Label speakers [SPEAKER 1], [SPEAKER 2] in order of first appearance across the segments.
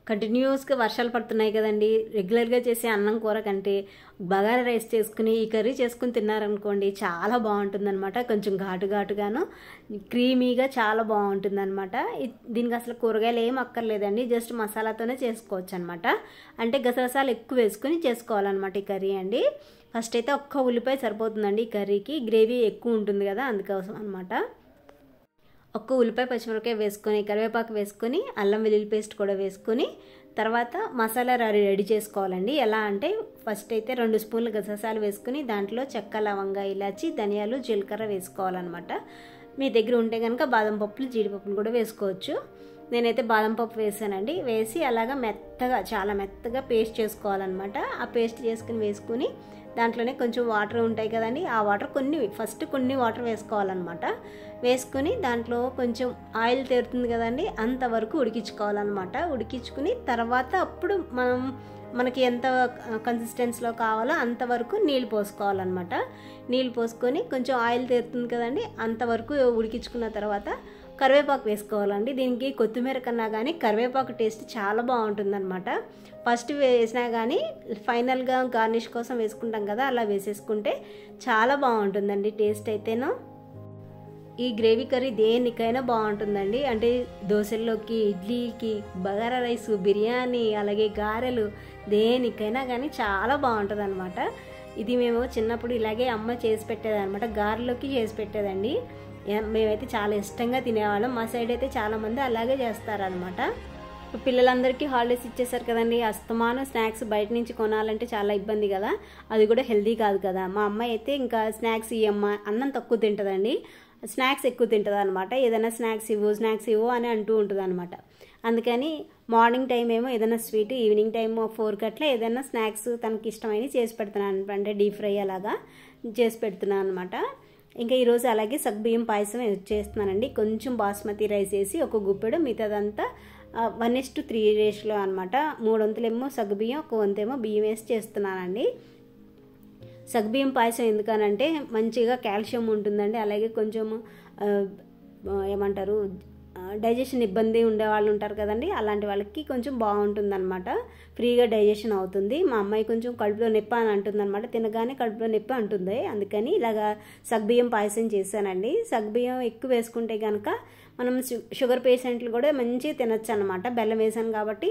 [SPEAKER 1] కంటిన్యూస్గా వర్షాలు పడుతున్నాయి కదండి. రెగ్యులర్గా చేసే అన్నం కూర కంటే బగారా రైస్ చేసుకుని ఈ కర్రీ చేసుకుని తిన్నారనుకోండి చాలా బాగుంటుందన్నమాట. కొంచెం ఘాటు ఘాటుగాను క్రీమీగా చాలా బాగుంటుందన్నమాట. దీనికి అసలు కూరగాయలు ఏం అక్కర్లేదండి, జస్ట్ మసాలాతోనే చేసుకోవచ్చు అనమాట. అంటే గసగసాలు ఎక్కువ వేసుకుని చేసుకోవాలన్నమాట ఈ కర్రీ అండి. ఫస్ట్ అయితే ఒక్క ఉల్లిపాయ సరిపోతుందండి ఈ కర్రీకి, గ్రేవీ ఎక్కువ ఉంటుంది కదా అందుకోసం అనమాట. ఒక్క ఉల్లిపాయ పచ్చిమిరపకాయ వేసుకొని కరివేపాకు వేసుకొని అల్లం వెల్లుల్లి పేస్ట్ కూడా వేసుకొని తర్వాత మసాలా రెడీ చేసుకోవాలండి. ఎలా అంటే ఫస్ట్ అయితే 2 స్పూన్లు గసగసాలు వేసుకుని దాంట్లో చెక్క లవంగ ఇలాచి ధనియాలు జీలకర్ర వేసుకోవాలన్నమాట. మీ దగ్గర ఉంటే కనుక బాదం పప్పులు జీడిపప్పులు కూడా వేసుకోవచ్చు. నేనైతే బాదం పప్పు వేసానండి. వేసి అలాగా మెత్తగా చాలా మెత్తగా పేస్ట్ చేసుకోవాలన్నమాట. ఆ పేస్ట్ చేసుకుని వేసుకుని దాంట్లోనే కొంచెం వాటర్ ఉంటాయి కదండి, ఆ వాటర్ ఫస్ట్ కొన్ని వాటర్ వేసుకోవాలన్నమాట. వేసుకుని దాంట్లో కొంచెం ఆయిల్ తేరుతుంది కదండి అంతవరకు ఉడికించుకోవాలన్నమాట. ఉడికించుకుని తర్వాత అప్పుడు మనకి ఎంత కన్సిస్టెన్సీలో కావాలో అంతవరకు నీళ్ళు పోసుకోవాలన్నమాట. నీళ్ళు పోసుకొని కొంచెం ఆయిల్ తేరుతుంది కదండి అంతవరకు ఉడికించుకున్న తర్వాత కరివేపాకు వేసుకోవాలండి. దీనికి కొత్తిమీర కన్నా కానీ కరివేపాకు టేస్ట్ చాలా బాగుంటుందన్నమాట. ఫస్ట్ వేసినా కానీ ఫైనల్గా గార్నిష్ కోసం వేసుకుంటాం కదా, అలా వేసేసుకుంటే చాలా బాగుంటుందండి టేస్ట్ అయితేనో. ఈ గ్రేవీ కర్రీ దేనికైనా బాగుంటుందండి. అంటే దోశల్లోకి, ఇడ్లీకి, బగారా రైస్, బిర్యానీ, అలాగే గారెలు దేనికైనా కానీ చాలా బాగుంటుంది అనమాట. ఇది మేము చిన్నప్పుడు ఇలాగే అమ్మ చేసి పెట్టేదన్నమాట. గారెలోకి చేసి పెట్టేదండి. మేమైతే చాలా ఇష్టంగా తినేవాళ్ళం. మా సైడ్ అయితే చాలామంది అలాగే చేస్తారనమాట. పిల్లలందరికీ హాలిడేస్ ఇచ్చేసారు కదండి, అస్తమానం స్నాక్స్ బయట నుంచి కొనాలంటే చాలా ఇబ్బంది కదా, అది కూడా హెల్దీ కాదు కదా. మా అమ్మాయి అయితే ఇంకా స్నాక్స్ ఇవ్వమ్మ, అన్నం తక్కువ తింటుందండి, స్నాక్స్ ఎక్కువ తింటుంది అనమాట. ఏదైనా స్నాక్స్ ఇవ్వు అని అంటూ ఉంటుంది అనమాట. అందుకని మార్నింగ్ టైం ఏమో ఏదైనా స్వీట్, ఈవినింగ్ టైం 4 అట్లా ఏదైనా స్నాక్స్ తనకి ఇష్టమైనవి చేసి పెడుతున్నాను. అంటే డీప్ ఫ్రై అలాగా చేసి పెడుతున్నాను అనమాట. ఇంకా ఈరోజు అలాగే సగ్గుబియ్యం పాయసం చేస్తున్నానండి. కొంచెం బాస్మతి రైస్ వేసి ఒక గుప్పెడు, మిగతాదంతా 1:3 రేషియోలో అనమాట. 3 వంతులేమో సగ్గుబియ్యం, 1 వంతేమో బియ్యం వేసి చేస్తున్నానండి. సగ్గుబియ్యం పాయసం ఎందుకనంటే మంచిగా కాల్షియం ఉంటుందండి. అలాగే కొంచెం ఏమంటారు డైజెషన్ ఇబ్బంది ఉండే వాళ్ళు ఉంటారు కదండి, అలాంటి వాళ్ళకి కొంచెం బాగుంటుందన్నమాట. ఫ్రీగా డైజెషన్ అవుతుంది. మా అమ్మాయి కొంచెం కడుపులో నొప్పి అని అంటుందన్నమాట, తినగానే కడుపులో నొప్పి అంటుంది. అందుకని ఇలాగా సగ్గుబియ్యం పాయసం చేశానండి. సగ్గుబియ్యం ఎక్కువ వేసుకుంటే కనుక మనం షుగర్ పేషెంట్లు కూడా మంచిగా తినచ్చు అనమాట. బెల్లం వేసాను కాబట్టి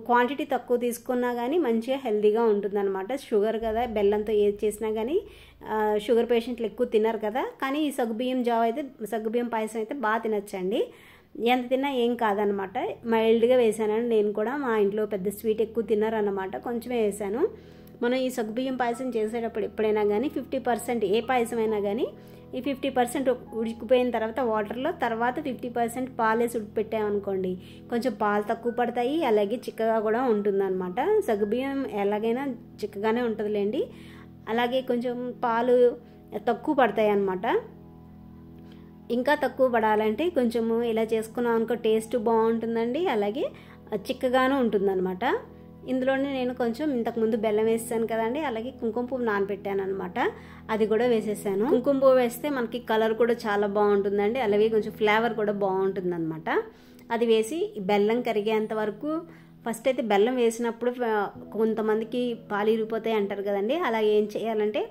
[SPEAKER 1] క్వాంటిటీ తక్కువ తీసుకున్నా కానీ మంచిగా హెల్తీగా ఉంటుందన్నమాట. షుగర్ కదా, బెల్లంతో ఏది చేసినా కానీ షుగర్ పేషెంట్లు ఎక్కువ తినరు కదా. కానీ ఈ సగ్గుబియ్యం పాయసం అయితే బాగా తినచ్చండి. ఎంత తిన్నా ఏం కాదనమాట. మైల్డ్గా వేసానండి నేను కూడా. మా ఇంట్లో పెద్ద స్వీట్ ఎక్కువ తిన్నారన్నమాట, కొంచెమే వేసాను. మనం ఈ సగ్గుబియ్యం పాయసం చేసేటప్పుడు ఎప్పుడైనా కానీ 50%, ఏ పాయసం అయినా కానీ ఈ 50% ఉడికిపోయిన తర్వాత వాటర్లో, తర్వాత 50% పాలేసి ఉడికిపెట్టామనుకోండి కొంచెం పాలు తక్కువ పడతాయి, అలాగే చిక్కగా కూడా ఉంటుందన్నమాట. సగ్గుబియ్యం ఎలాగైనా చిక్కగానే ఉంటుందిలేండి. అలాగే కొంచెం పాలు తక్కువ పడతాయి అన్నమాట. ఇంకా తక్కువ పడాలంటే కొంచెము ఇలా చేసుకున్నాం అనుకో టేస్ట్ బాగుంటుందండి, అలాగే చిక్కగాను ఉంటుందన్నమాట. ఇందులోనే నేను కొంచెం ఇంతకుముందు బెల్లం వేసాను కదండి, అలాగే కుంకుమ పువ్వు నానబెట్టాను అనమాట, అది కూడా వేసేసాను. కుంకుమ పువ్వు వేస్తే మనకి కలర్ కూడా చాలా బాగుంటుందండి, అలాగే కొంచెం ఫ్లేవర్ కూడా బాగుంటుంది అనమాట. అది వేసి బెల్లం కరిగేంత వరకు ఫస్ట్ అయితే బెల్లం వేసినప్పుడు కొంతమందికి పాలు ఇరిగిపోతాయి అంటారు కదండి, అలా ఏం చేయాలంటే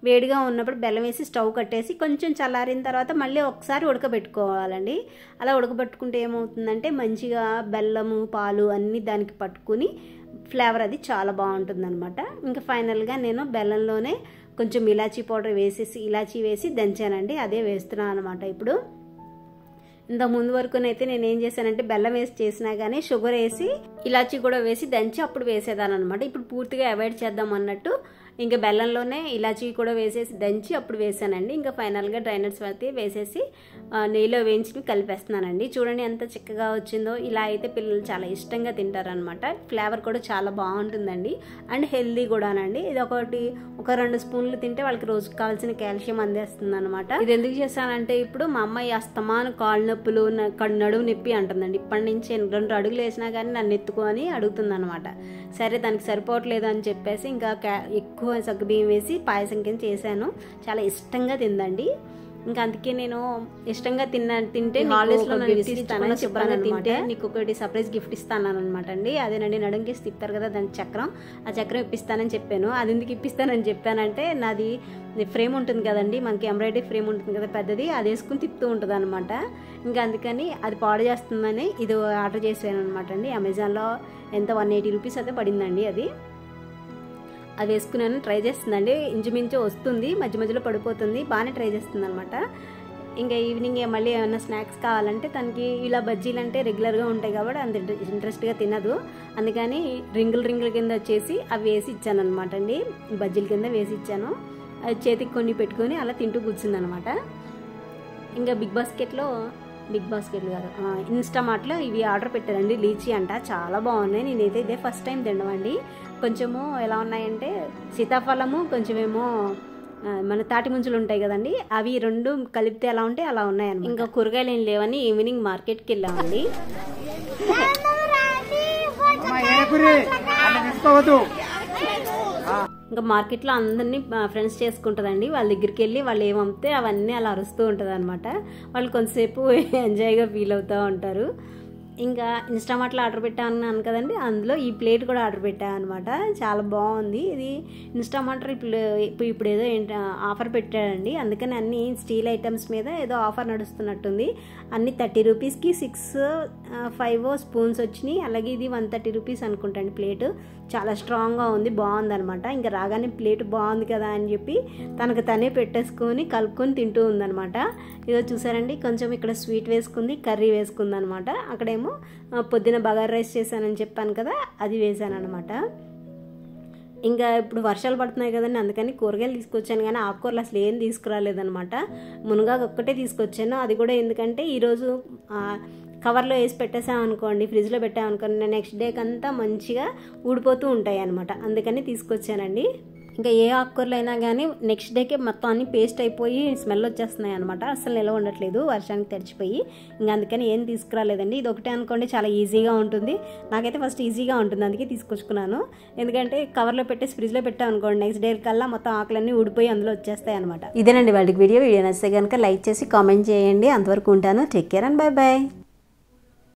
[SPEAKER 1] వేడిగా ఉన్నప్పుడు బెల్లం వేసి స్టవ్ కట్టేసి కొంచెం చల్లారిన తర్వాత మళ్ళీ ఒకసారి ఉడకబెట్టుకోవాలండి. అలా ఉడకబెట్టుకుంటే ఏమవుతుందంటే మంచిగా బెల్లము పాలు అన్నీ దానికి పట్టుకుని ఫ్లేవర్ అది చాలా బాగుంటుంది అనమాట. ఇంకా ఫైనల్గా నేను బెల్లంలోనే కొంచెం ఇలాచీ పౌడర్ ఇలాచీ వేసి దంచానండి, అదే వేస్తున్నాను అనమాట. ఇప్పుడు ఇంత ముందు వరకునైతే నేను ఏం చేశానంటే బెల్లం వేసి చేసినా కానీ షుగర్ వేసి ఇలాచీ కూడా వేసి దంచి అప్పుడు వేసేదాను అనమాట. ఇప్పుడు పూర్తిగా అవాయిడ్ చేద్దాం అన్నట్టు ఇంకా బెల్లంలోనే ఇలాచీ కూడా వేసేసి దంచి అప్పుడు వేసానండి. ఇంకా ఫైనల్గా డ్రై నట్స్ అయితే వేసేసి నెయ్యిలో వేయించి కలిపేస్తున్నానండి. చూడండి ఎంత చిక్కగా వచ్చిందో. ఇలా అయితే పిల్లలు చాలా ఇష్టంగా తింటారనమాట. ఫ్లేవర్ కూడా చాలా బాగుంటుందండి అండ్ హెల్దీ కూడానండి. ఇది ఒక 2 స్పూన్లు తింటే వాళ్ళకి రోజుకి కావాల్సిన కాల్షియం అందేస్తుంది అనమాట. ఇది ఎందుకు చేశానంటే ఇప్పుడు మా అమ్మాయి అస్తమాను కాళ్ళు నొప్పులు, నడుము నొప్పి అంటుందండి. ఇప్పటి నుంచి 2 అడుగులు వేసినా కానీ నన్ను ఎత్తుకో అని అడుగుతుంది అనమాట. సరే దానికి సరిపోవట్లేదు అని చెప్పేసి ఇంకా ఎక్కువ సగ్గుబియ్యం వేసి పాయసం కింద చేశాను. చాలా ఇష్టంగా తిందండి. ఇంకా అందుకే నేను ఇష్టంగా తింటే హాలిడేస్లో గిఫ్ట్ ఇస్తాను, శుభ్రంగా తింటే నీకు ఒకటి సర్ప్రైజ్ గిఫ్ట్ ఇస్తాను అనమాట అండి. అదేనండి నడుంకేసి తిప్పుతారు కదా దాని చక్రం, ఆ చక్రం ఇప్పిస్తానని చెప్పాను. అది ఎందుకు ఇప్పిస్తానని చెప్పానంటే నాది ఫ్రేమ్ ఉంటుంది కదండి, మనకి ఎంబ్రాయిడరీ ఫ్రేమ్ ఉంటుంది కదా పెద్దది, అది వేసుకుని తిప్పుతూ ఉంటుంది అనమాట. ఇంకా అందుకని అది పాడు చేస్తుందని ఇది ఆర్డర్ చేసాను అనమాట అండి. అమెజాన్లో ఎంత 180 రూపీస్ అయితే పడిందండి. అది వేసుకున్నాను, ట్రై చేస్తుందండి. ఇంచుమించు వస్తుంది, మధ్య మధ్యలో పడిపోతుంది, బాగానే ట్రై చేస్తుంది అనమాట. ఇంకా ఈవినింగ్ మళ్ళీ ఏమైనా స్నాక్స్ కావాలంటే తనకి ఇలా బజ్జీలు అంటే రెగ్యులర్గా ఉంటాయి కాబట్టి అంత ఇంట్రెస్ట్గా తినదు. అందుకని రింగుల కింద వచ్చేసి అవి వేసి ఇచ్చాను అనమాట అండి. బజ్జీల కింద వేసి ఇచ్చాను. అది చేతికి కొన్ని పెట్టుకొని అలా తింటూ కూర్చుంది అనమాట. ఇంకా బిగ్ బాస్కెట్లో కాదు, ఇన్స్టామార్ట్లో ఇవి ఆర్డర్ పెట్టారండి. లీచీ అంట, చాలా బాగున్నాయి. నేనైతే ఇదే ఫస్ట్ టైం తినడం అండి. కొంచెము ఎలా ఉన్నాయంటే సీతాఫలము, కొంచెమేమో మన తాటి ముంచులు ఉంటాయి కదండి, అవి రెండు కలిపితే ఎలా ఉంటే అలా ఉన్నాయన్నమాట. ఇంకా కూరగాయలు ఏం లేవని ఈవినింగ్ మార్కెట్కి వెళ్ళామండి. ఇంకా మార్కెట్లో అందరినీ ఫ్రెండ్స్ చేసుకుంటుందండి. వాళ్ళ దగ్గరికి వెళ్ళి వాళ్ళు ఏమమ్మితే అవన్నీ అలా అరుస్తూ ఉంటుంది అనమాట. వాళ్ళు కొంతసేపు ఎంజాయ్గా ఫీల్ అవుతూ ఉంటారు. ఇంకా ఇన్స్టామార్ట్లో ఆర్డర్ పెట్టాను కదండి, అందులో ఈ ప్లేట్ కూడా ఆర్డర్ పెట్టాను అనమాట. చాలా బాగుంది. ఇది ఇన్స్టామార్ట్ ఇప్పుడు ఏదో ఆఫర్ పెట్టాడండి, అందుకని అన్ని స్టీల్ ఐటమ్స్ మీద ఏదో ఆఫర్ నడుస్తున్నట్టుంది. అన్ని 30 రూపీస్కి 5 స్పూన్స్ వచ్చినాయి. అలాగే ఇది 130 రూపీస్ అనుకుంటాండి ప్లేటు. చాలా స్ట్రాంగ్గా ఉంది, బాగుందనమాట. ఇంకా రాగానే ప్లేట్ బాగుంది కదా అని చెప్పి తనకు తనే పెట్టేసుకొని కలుపుకొని తింటూ ఉందనమాట. ఇదో చూసారండి, కొంచెం ఇక్కడ స్వీట్ వేసుకుంది, కర్రీ వేసుకుంది అనమాట. అక్కడేమో పొద్దున బగారా రైస్ చేశానని చెప్పాను కదా, అది వేసాను అనమాట. ఇంకా ఇప్పుడు వర్షాలు పడుతున్నాయి కదండి, అందుకని కూరగాయలు తీసుకొచ్చాను కానీ ఆకుకూరలు అసలు ఏం తీసుకురాలేదనమాట. మునగాకు ఒక్కటే తీసుకొచ్చాను. అది కూడా ఎందుకంటే ఈరోజు కవర్లో వేసి పెట్టేసామనుకోండి, ఫ్రిడ్జ్లో పెట్టామనుకోండి, నెక్స్ట్ డేకి అంతా మంచిగా ఊడిపోతూ ఉంటాయి అనమాట. అందుకని తీసుకొచ్చానండి. ఇంకా ఏ ఆకుకూరలు అయినా కానీ నెక్స్ట్ డేకే మొత్తం అన్ని పేస్ట్ అయిపోయి స్మెల్ వచ్చేస్తున్నాయి అనమాట. అసలు నిలవ ఉండట్లేదు వర్షానికి తడిచిపోయి. ఇంకా అందుకని ఏం తీసుకురాలేదండి. ఇది ఒకటే అనుకోండి చాలా ఈజీగా ఉంటుంది. నాకైతే ఫస్ట్ ఈజీగా ఉంటుంది, అందుకే తీసుకొచ్చుకున్నాను. ఎందుకంటే కవర్లో పెట్టేసి ఫ్రిడ్జ్లో పెట్టామనుకోండి, నెక్స్ట్ డే కల్లా మొత్తం ఆకులన్నీ ఊడిపోయి అందులో వచ్చేస్తాయి అనమాట. ఇదేనండి వాళ్ళకి వీడియో నచ్చితే కనుక లైక్ చేసి కామెంట్ చేయండి. అంతవరకు ఉంటాను. Take care and bye bye.